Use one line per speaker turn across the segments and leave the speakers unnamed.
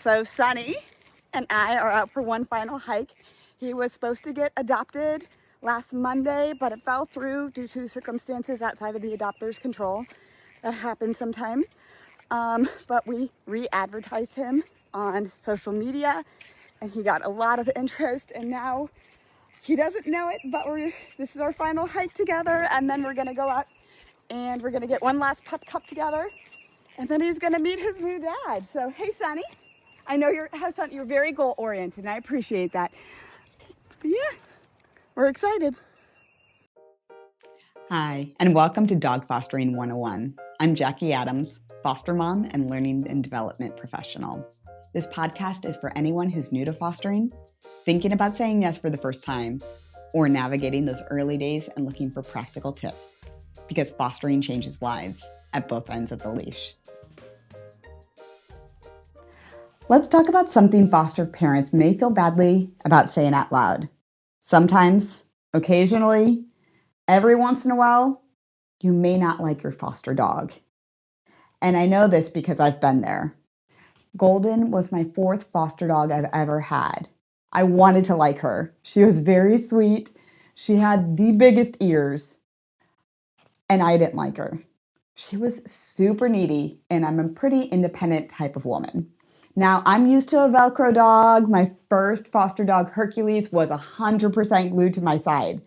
So Sunny and I are out for one final hike. He was supposed to get adopted last Monday, but it fell through due to circumstances outside of the adopter's control. That happens sometimes. But we re-advertised him on social media and he got a lot of interest, and now he doesn't know it, but this is our final hike together, and then we're gonna go out and we're gonna get one last pup cup together, and then he's gonna meet his new dad. So hey Sonny, I know you're very goal oriented and I appreciate that. But yeah, we're excited.
Hi, and welcome to Dog Fostering 101. I'm Jackie Adams, foster mom and learning and development professional. This podcast is for anyone who's new to fostering, thinking about saying yes for the first time, or navigating those early days and looking for practical tips, because fostering changes lives at both ends of the leash. Let's talk about something foster parents may feel badly about saying out loud. Sometimes, occasionally, every once in a while, you may not like your foster dog. And I know this because I've been there. Golden was my fourth foster dog I've ever had. I wanted to like her. She was very sweet. She had the biggest ears. And I didn't like her. She was super needy, and I'm a pretty independent type of woman. Now, I'm used to a Velcro dog. My first foster dog, Hercules, was 100% glued to my side.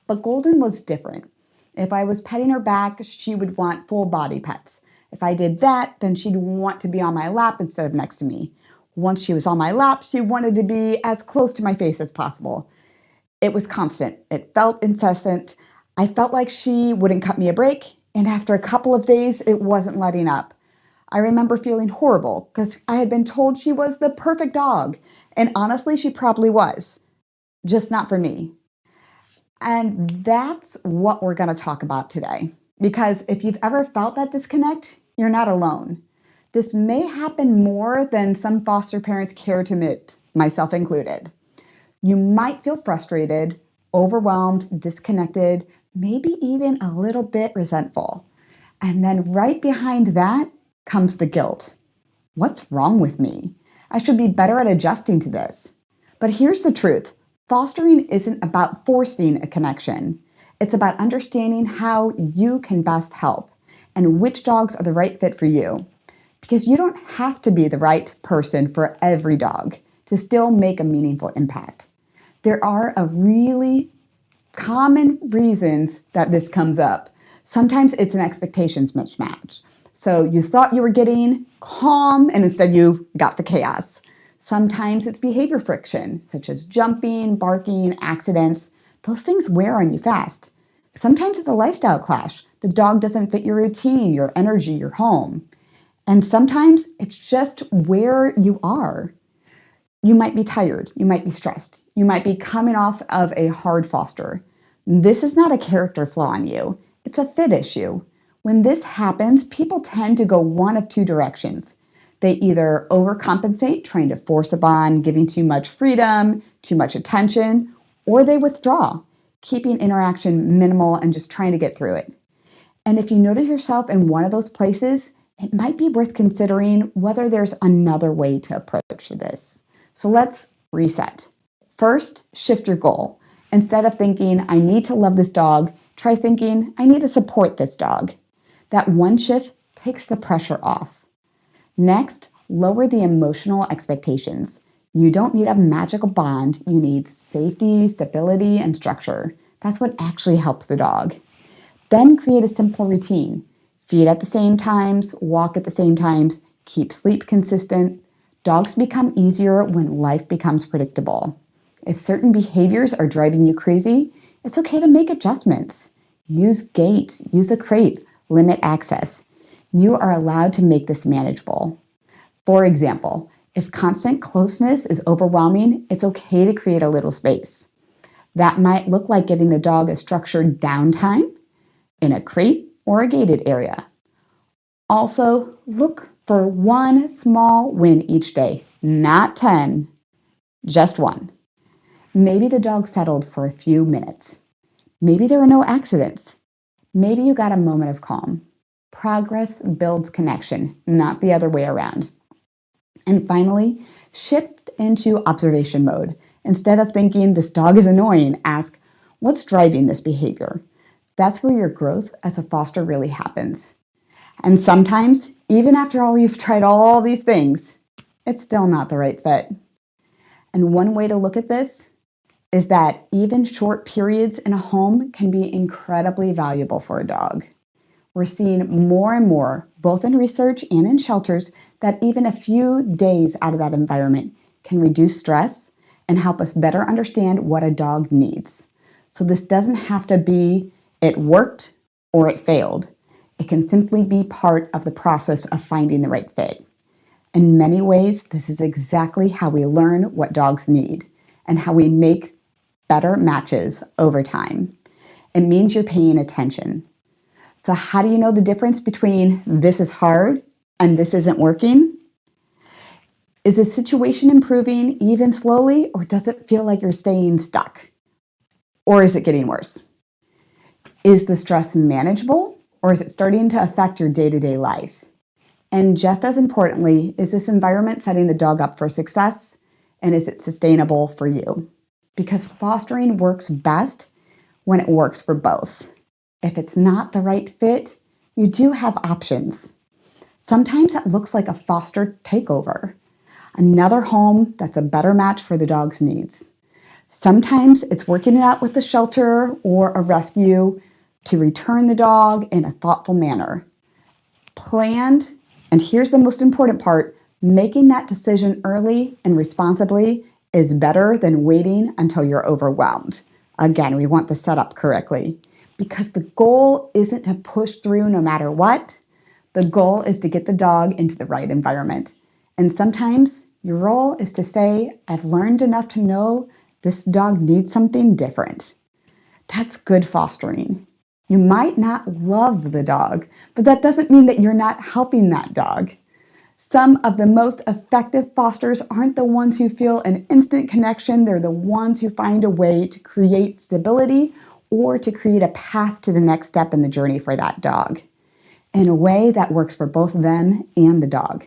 But Golden was different. If I was petting her back, she would want full body pets. If I did that, then she'd want to be on my lap instead of next to me. Once she was on my lap, she wanted to be as close to my face as possible. It was constant. It felt incessant. I felt like she wouldn't cut me a break, and after a couple of days, it wasn't letting up. I remember feeling horrible because I had been told she was the perfect dog, and honestly, she probably was, just not for me. And that's what we're going to talk about today. Because if you've ever felt that disconnect, you're not alone. This may happen more than some foster parents care to admit, myself included. You might feel frustrated, overwhelmed, disconnected, maybe even a little bit resentful. And then right behind that comes the guilt. What's wrong with me? I should be better at adjusting to this. But here's the truth. Fostering isn't about forcing a connection. It's about understanding how you can best help and which dogs are the right fit for you. Because you don't have to be the right person for every dog to still make a meaningful impact. There are a really common reasons that this comes up. Sometimes it's an expectations mismatch. So you thought you were getting calm and instead you got the chaos. Sometimes it's behavior friction, such as jumping, barking, accidents. Those things wear on you fast. Sometimes it's a lifestyle clash. The dog doesn't fit your routine, your energy, your home. And sometimes it's just where you are. You might be tired. You might be stressed. You might be coming off of a hard foster. This is not a character flaw in you. It's a fit issue. When this happens, people tend to go one of two directions. They either overcompensate, trying to force a bond, giving too much freedom, too much attention, or they withdraw, keeping interaction minimal and just trying to get through it. And if you notice yourself in one of those places, it might be worth considering whether there's another way to approach this. So let's reset. First, shift your goal. Instead of thinking, I need to love this dog, try thinking, I need to support this dog. That one shift takes the pressure off. Next, lower the emotional expectations. You don't need a magical bond. You need safety, stability, and structure. That's what actually helps the dog. Then create a simple routine. Feed at the same times, walk at the same times, keep sleep consistent. Dogs become easier when life becomes predictable. If certain behaviors are driving you crazy, it's okay to make adjustments. Use gates, use a crate, limit access. You are allowed to make this manageable. For example, if constant closeness is overwhelming, it's okay to create a little space. That might look like giving the dog a structured downtime in a crate or a gated area. Also, look for one small win each day, not 10, just one. Maybe the dog settled for a few minutes. Maybe there were no accidents. Maybe you got a moment of calm. Progress builds connection, not the other way around. And finally, shift into observation mode. Instead of thinking this dog is annoying, ask, what's driving this behavior? That's where your growth as a foster really happens. And sometimes, even after you've tried all these things, it's still not the right fit. And one way to look at this is that even short periods in a home can be incredibly valuable for a dog. We're seeing more and more, both in research and in shelters, that even a few days out of that environment can reduce stress and help us better understand what a dog needs. So this doesn't have to be it worked or it failed. It can simply be part of the process of finding the right fit. In many ways, this is exactly how we learn what dogs need and how we make better matches over time. It means you're paying attention. So how do you know the difference between this is hard and this isn't working? Is the situation improving even slowly, or does it feel like you're staying stuck? Or is it getting worse? Is the stress manageable, or is it starting to affect your day-to-day life? And just as importantly, is this environment setting the dog up for success, and is it sustainable for you? Because fostering works best when it works for both. If it's not the right fit, you do have options. Sometimes it looks like a foster takeover, another home that's a better match for the dog's needs. Sometimes it's working it out with the shelter or a rescue to return the dog in a thoughtful manner. Planned, and here's the most important part, making that decision early and responsibly is better than waiting until you're overwhelmed. Again, we want the setup correctly because the goal isn't to push through no matter what. The goal is to get the dog into the right environment. And sometimes your role is to say, I've learned enough to know this dog needs something different. That's good fostering. You might not love the dog, but that doesn't mean that you're not helping that dog. Some of the most effective fosters aren't the ones who feel an instant connection. They're the ones who find a way to create stability or to create a path to the next step in the journey for that dog in a way that works for both them and the dog.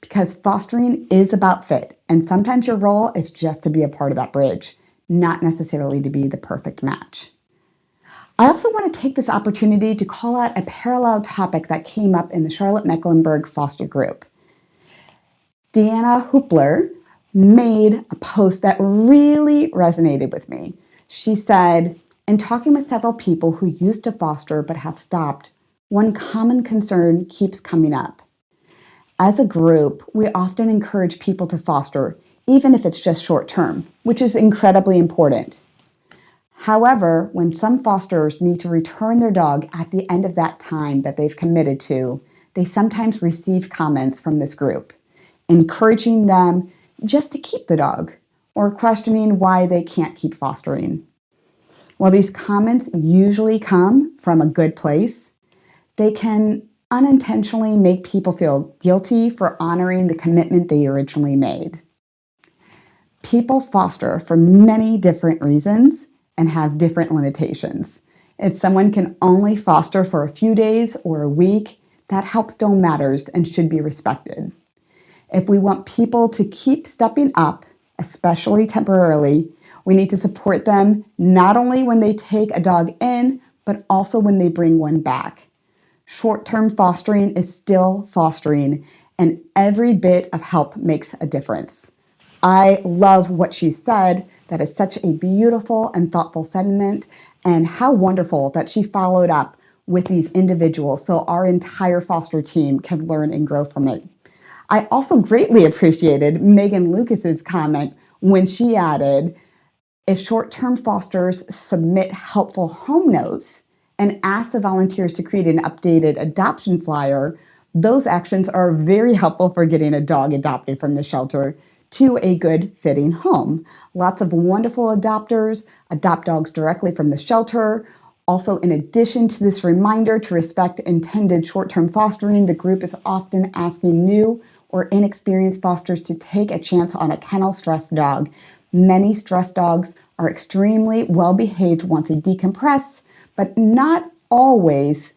Because fostering is about fit, and sometimes your role is just to be a part of that bridge, not necessarily to be the perfect match. I also want to take this opportunity to call out a parallel topic that came up in the Charlotte Mecklenburg foster group. Deanna Hoopler made a post that really resonated with me. She said, in talking with several people who used to foster but have stopped, one common concern keeps coming up. As a group, we often encourage people to foster, even if it's just short term, which is incredibly important. However, when some fosters need to return their dog at the end of that time that they've committed to, they sometimes receive comments from this group, encouraging them just to keep the dog or questioning why they can't keep fostering. While these comments usually come from a good place, they can unintentionally make people feel guilty for honoring the commitment they originally made. People foster for many different reasons and have different limitations. If someone can only foster for a few days or a week, that help still matters and should be respected. If we want people to keep stepping up, especially temporarily, we need to support them not only when they take a dog in, but also when they bring one back. Short-term fostering is still fostering, and every bit of help makes a difference. I love what she said. That is such a beautiful and thoughtful sentiment, and how wonderful that she followed up with these individuals so our entire foster team can learn and grow from it. I also greatly appreciated Megan Lucas's comment when she added, if short-term fosters submit helpful home notes and ask the volunteers to create an updated adoption flyer, those actions are very helpful for getting a dog adopted from the shelter to a good fitting home. Lots of wonderful adopters adopt dogs directly from the shelter. Also, in addition to this reminder to respect intended short-term fostering, the group is often asking new or inexperienced fosters to take a chance on a kennel-stressed dog. Many stressed dogs are extremely well-behaved once they decompress, but not always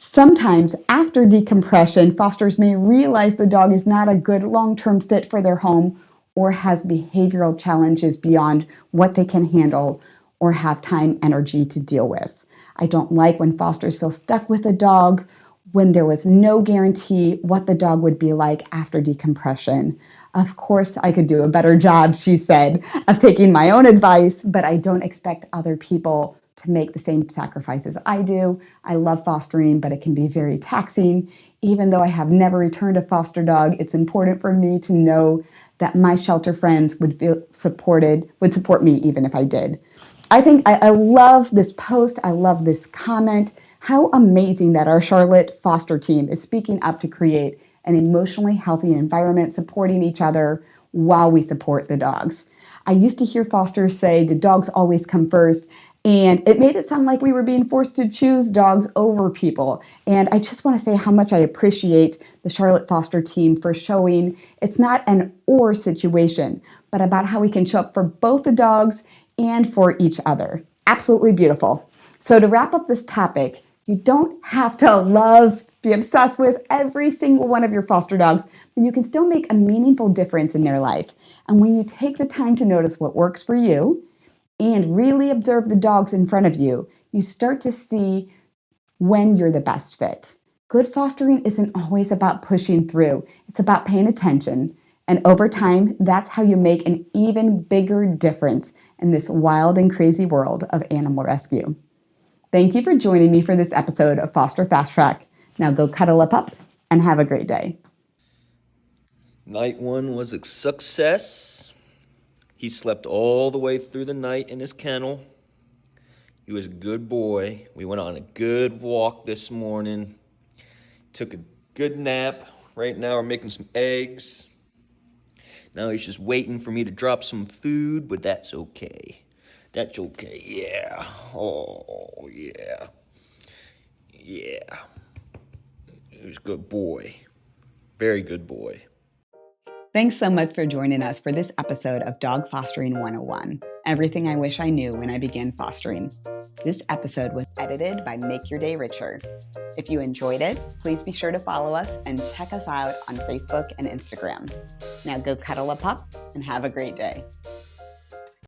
Sometimes after decompression, fosters may realize the dog is not a good long-term fit for their home or has behavioral challenges beyond what they can handle or have time, energy to deal with. I don't like when fosters feel stuck with a dog when there was no guarantee what the dog would be like after decompression. Of course, I could do a better job, she said, of taking my own advice, but I don't expect other people to make the same sacrifices I do. I love fostering, but it can be very taxing. Even though I have never returned a foster dog, it's important for me to know that my shelter friends would feel supported, would support me even if I did. I think I love this post. I love this comment. How amazing that our Charlotte foster team is speaking up to create an emotionally healthy environment, supporting each other while we support the dogs. I used to hear fosters say the dogs always come first, and it made it sound like we were being forced to choose dogs over people. And I just want to say how much I appreciate the Charlotte foster team for showing it's not an or situation, but about how we can show up for both the dogs and for each other. Absolutely beautiful. So to wrap up this topic, you don't have to love, be obsessed with every single one of your foster dogs, but you can still make a meaningful difference in their life. And when you take the time to notice what works for you and really observe the dogs in front of you, you start to see when you're the best fit. Good fostering isn't always about pushing through. It's about paying attention. And over time, that's how you make an even bigger difference in this wild and crazy world of animal rescue. Thank you for joining me for this episode of Foster Fast Track. Now go cuddle up and have a great day.
Night one was a success. He slept all the way through the night in his kennel. He was a good boy. We went on a good walk this morning. Took a good nap. Right now we're making some eggs. Now he's just waiting for me to drop some food, but that's okay. That's okay, yeah. Oh, yeah. Yeah. He was a good boy. Very good boy.
Thanks so much for joining us for this episode of Dog Fostering 101, everything I wish I knew when I began fostering. This episode was edited by Make Your Day Richer. If you enjoyed it, please be sure to follow us and check us out on Facebook and Instagram. Now go cuddle a pup and have a great day.